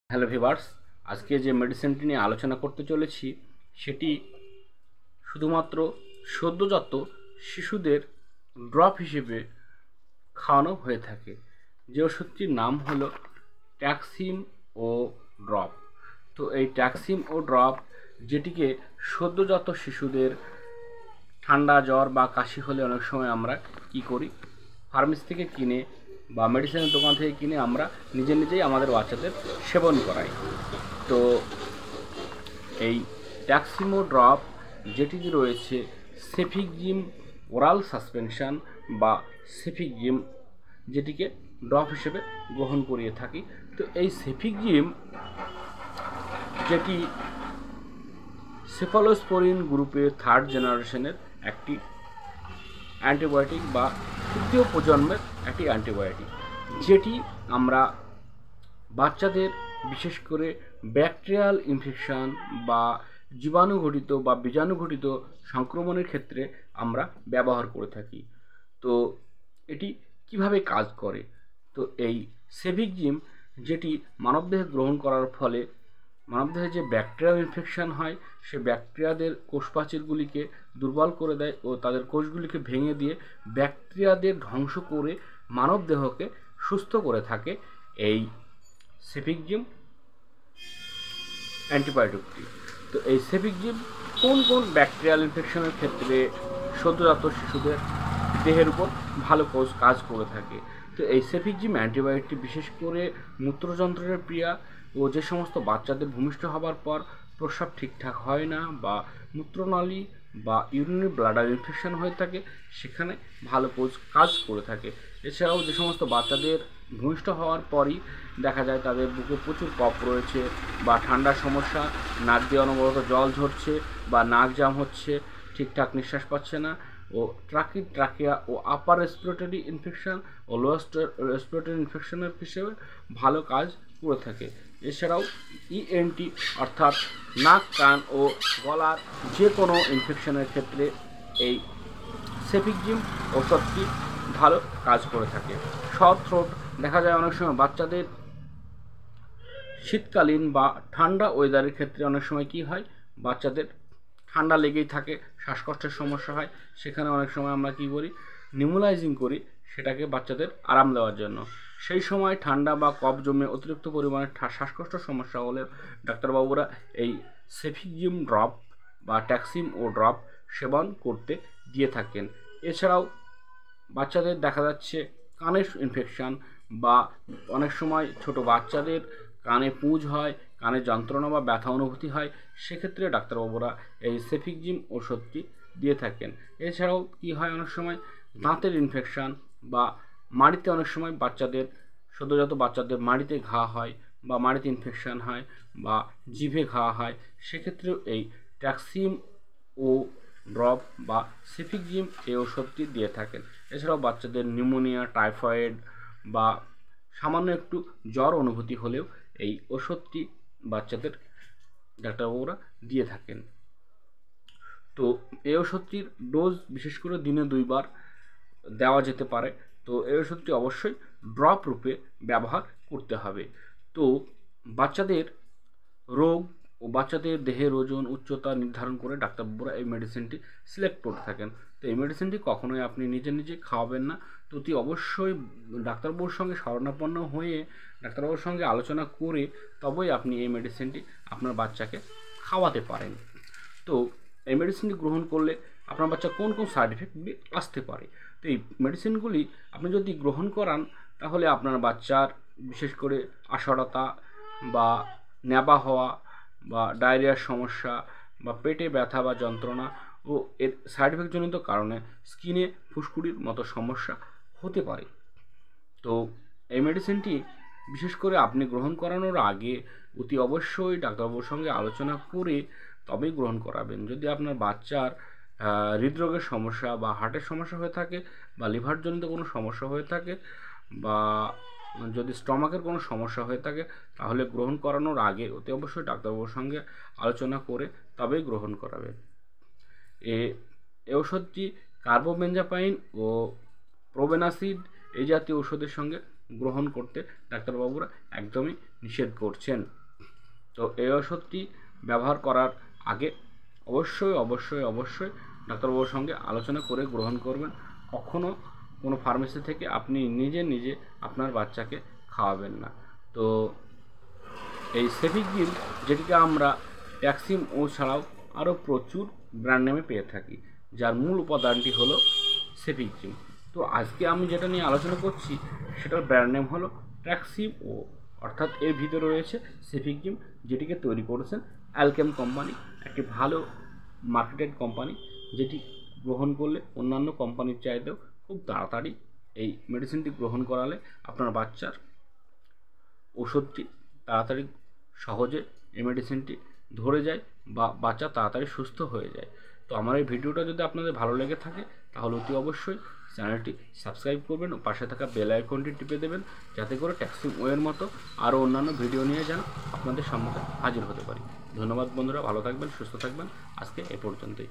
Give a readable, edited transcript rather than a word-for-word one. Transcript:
Hello viewers, আজকে যে মেডিসিনটি নিয়ে আলোচনা করতে চলেছি সেটি শুধুমাত্র সদ্যজাত শিশুদের ড্রপ হিসেবে খাওয়ানো হয়ে থাকে। যে ওষুধটির নাম হলো ট্যাক্সিম ও ড্রপ। তো এই ট্যাক্সিম ও ড্রপ যেটিকে সদ্যজাত শিশুদের ঠান্ডা জ্বর বা কাশি হলে অনেক সময় আমরা কি করি, ফার্মেসি থেকে কিনে বা মেডিসিনের দোকান থেকে কিনে আমরা নিজেই আমাদের বাচ্চাদের সেবন করাই। তো এই ট্যাক্সিমো ড্রপ যেটি রয়েছে সেফিকজিম ওরাল সাসপেনশন বা সেফিকজিম, যেটিকে ড্রপ হিসেবে গ্রহণ করিয়ে থাকি। তো এই সেফিকজিম যেটি সেফালোস্পোরিন গ্রুপের থার্ড জেনারেশনের একটি অ্যান্টিবায়োটিক বা তৃতীয় প্রজন্মের একটি অ্যান্টিবায়োটিক, যেটি আমরা বাচ্চাদের বিশেষ করে ব্যাকটেরিয়াল ইনফেকশন বা জীবাণুঘটিত বা বীজাণুঘটিত সংক্রমণের ক্ষেত্রে আমরা ব্যবহার করে থাকি। তো এটি কিভাবে কাজ করে? তো এই সেফিকজিম যেটি মানবদেহে গ্রহণ করার ফলে মানবদেহে যে ব্যাকটেরিয়াল ইনফেকশন হয়, সে ব্যাকটেরিয়াদের কোষপ্রাচীরগুলিকে দুর্বল করে দেয় ও তাদের কোষগুলিকে ভেঙে দিয়ে ব্যাকটেরিয়াদের ধ্বংস করে মানবদেহকে সুস্থ করে থাকে এই সেফিকজিম অ্যান্টিবায়োটিকটি। তো এই সেফিকজিম কোন কোন ব্যাকটেরিয়াল ইনফেকশনের ক্ষেত্রে সদ্যজাত শিশুদের দেহের উপর ভালো কাজ করে থাকে? তো এই সেফিকজিম অ্যান্টিবায়োটিকটি বিশেষ করে মূত্রযন্ত্রের ক্রিয়া ও যে সমস্ত বাচ্চাদের ভূমিষ্ঠ হবার পর প্রস্রাব ঠিকঠাক হয় না বা মূত্রনালী বা ইউরিনারি ব্লাডার ইনফেকশন হয়ে থাকে, সেখানে ভালো কাজ করে থাকে। এছাড়াও যে সমস্ত বাচ্চাদের ভূমিষ্ঠ হওয়ার পরই দেখা যায় তাদের বুকে প্রচুর কফ রয়েছে বা ঠান্ডার সমস্যা, নাক দিয়ে অনবরত জল ঝরছে বা নাক জাম হচ্ছে, ঠিকঠাক নিঃশ্বাস পাচ্ছে না, ও ট্রাকিয়া ও আপার রেসপিরেটরি ইনফেকশন ও লোয়ার রেসপিরেটরি ইনফেকশনের হিসেবে ভালো কাজ করে থাকে। এছাড়াও ইএনটি অর্থাৎ নাক, কান ও গলার যে কোনো ইনফেকশনের ক্ষেত্রে এই সেফিকজিম ওষুধটি ভালো কাজ করে থাকে। সর থ্রোট দেখা যায় অনেক সময় বাচ্চাদের শীতকালীন বা ঠান্ডা ওয়েদারের ক্ষেত্রে অনেক সময় কি হয়, বাচ্চাদের ঠান্ডা লেগেই থাকে, শ্বাসকষ্টের সমস্যা হয়, সেখানে অনেক সময় আমরা কি করি, নিউমোলাইজিং করি সেটাকে বাচ্চাদের আরাম দেওয়ার জন্য। সেই সময় ঠান্ডা বা কফ জমে অতিরিক্ত পরিমাণে শ্বাসকষ্টের সমস্যা হলে ডাক্তারবাবুরা এই সেফিকজিম ড্রপ বা ট্যাক্সিম ও ড্রপ সেবন করতে দিয়ে থাকেন। এছাড়াও বাচ্চাদের দেখা যাচ্ছে কানের ইনফেকশান বা অনেক সময় ছোট বাচ্চাদের কানে পুঁজ হয়, কানে যন্ত্রণা বা ব্যথা অনুভূতি হয়, সেক্ষেত্রে ডাক্তারবাবুরা এই সেফিকজিম ওষুধটি দিয়ে থাকেন। এছাড়াও কি হয়, অনেক সময় দাঁতের ইনফেকশান বা মাড়িতে অনেক সময় বাচ্চাদের সদ্যজাত বাচ্চাদের মাড়িতে ঘা হয় বা মাড়িতে ইনফেকশান হয় বা জিভে ঘা হয়, সেক্ষেত্রেও এই ট্যাক্সিম ও ড্রপ বা সেফিকজিম এই ওষুধটি দিয়ে থাকেন। এছাড়াও বাচ্চাদের নিউমোনিয়া, টাইফয়েড বা সামান্য একটু জ্বর অনুভূতি হলেও এই ওষুধটি বাচ্চাদের ডাক্তারবাবুরা দিয়ে থাকেন। তো এই ওষুধটির ডোজ বিশেষ করে দিনে 2 বার দেওয়া যেতে পারে। তো এই ওষুধটি অবশ্যই ড্রপ রূপে ব্যবহার করতে হবে। তো বাচ্চাদের রোগ ও বাচ্চাদের দেহের ওজন, উচ্চতা নির্ধারণ করে ডাক্তারবাবুরা এই মেডিসিনটি সিলেক্ট করে থাকেন। তো এই মেডিসিনটি কখনোই আপনি নিজে খাওয়াবেন না। তো অতি অবশ্যই ডাক্তারবাবুর সঙ্গে শরণাপন্ন হয়ে ডাক্তারবাবুর সঙ্গে আলোচনা করে তবেই আপনি এই মেডিসিনটি আপনার বাচ্চাকে খাওয়াতে পারেন। তো এই মেডিসিনটি গ্রহণ করলে আপনার বাচ্চা কোন সাইড এফেক্টগুলি আসতে পারে? তো এই মেডিসিনগুলি আপনি যদি গ্রহণ করান তাহলে আপনার বাচ্চার বিশেষ করে আশারতা বা নেবা হওয়া বা ডায়রিয়ার সমস্যা বা পেটে ব্যথা বা যন্ত্রণা ও এর সাইড এফেক্টজনিত কারণে স্কিনে ফুসকুড়ির মতো সমস্যা হতে পারে। তো এই মেডিসিনটি বিশেষ করে আপনি গ্রহণ করানোর আগে অতি অবশ্যই ডাক্তারবাবুর সঙ্গে আলোচনা করে তবেই গ্রহণ করাবেন। যদি আপনার বাচ্চার হৃদরোগের সমস্যা বা হার্টের সমস্যা হয়ে থাকে বা লিভারজনিত কোনো সমস্যা হয়ে থাকে বা যদি স্টমাকের কোনো সমস্যা হয়ে থাকে, তাহলে গ্রহণ করানোর আগে অতি অবশ্যই ডাক্তারবাবুর সঙ্গে আলোচনা করে তবেই গ্রহণ করাবেন। এই ওষুধটি কার্বোবেনজাপাইন ও প্রোবেনাসিড এই জাতীয় ওষুধের সঙ্গে গ্রহণ করতে ডাক্তারবাবুরা একদমই নিষেধ করছেন। তো এই ওষুধটি ব্যবহার করার আগে অবশ্যই ডাক্তারবাবুর সঙ্গে আলোচনা করে গ্রহণ করবেন। কখনও কোনো ফার্মেসি থেকে আপনি নিজে আপনার বাচ্চাকে খাওয়াবেন না। তো এই সেফিক্রিম, যেটিকে আমরা ট্যাক্সিম ও ছাড়াও আরও প্রচুর ব্র্যান্ড নেমে পেয়ে থাকি, যার মূল উপাদানটি হলো সেফিক্রিম। তো আজকে আমি যেটা নিয়ে আলোচনা করছি সেটার ব্র্যান্ড নেম হলো ট্যাক্সিম ও, অর্থাৎ এর ভিতরে রয়েছে সেফিক্রিম, যেটিকে তৈরি করেছেন অ্যালকেম কোম্পানি, একটি ভালো মার্কেটেড কোম্পানি, যেটি গ্রহণ করলে অন্যান্য কোম্পানির চাইতেও খুব তাড়াতাড়ি এই মেডিসিনটি গ্রহণ করালে আপনার বাচ্চার ওষুধটি তাড়াতাড়ি সহজে এই মেডিসিনটি ধরে যায় বা বাচ্চা তাড়াতাড়ি সুস্থ হয়ে যায়। তো আমার এই ভিডিওটা যদি আপনাদের ভালো লেগে থাকে তাহলে অতি অবশ্যই চ্যানেলটি সাবস্ক্রাইব করবেন ও পাশে থাকা বেল আইকনটি টিপে দেবেন, যাতে করে ট্যাক্সিম ওয়ের মতো আরও অন্যান্য ভিডিও নিয়ে যেন আপনাদের সম্মুখে হাজির হতে পারি। ধন্যবাদ বন্ধুরা, ভালো থাকবেন, সুস্থ থাকবেন। আজকে এ পর্যন্তই।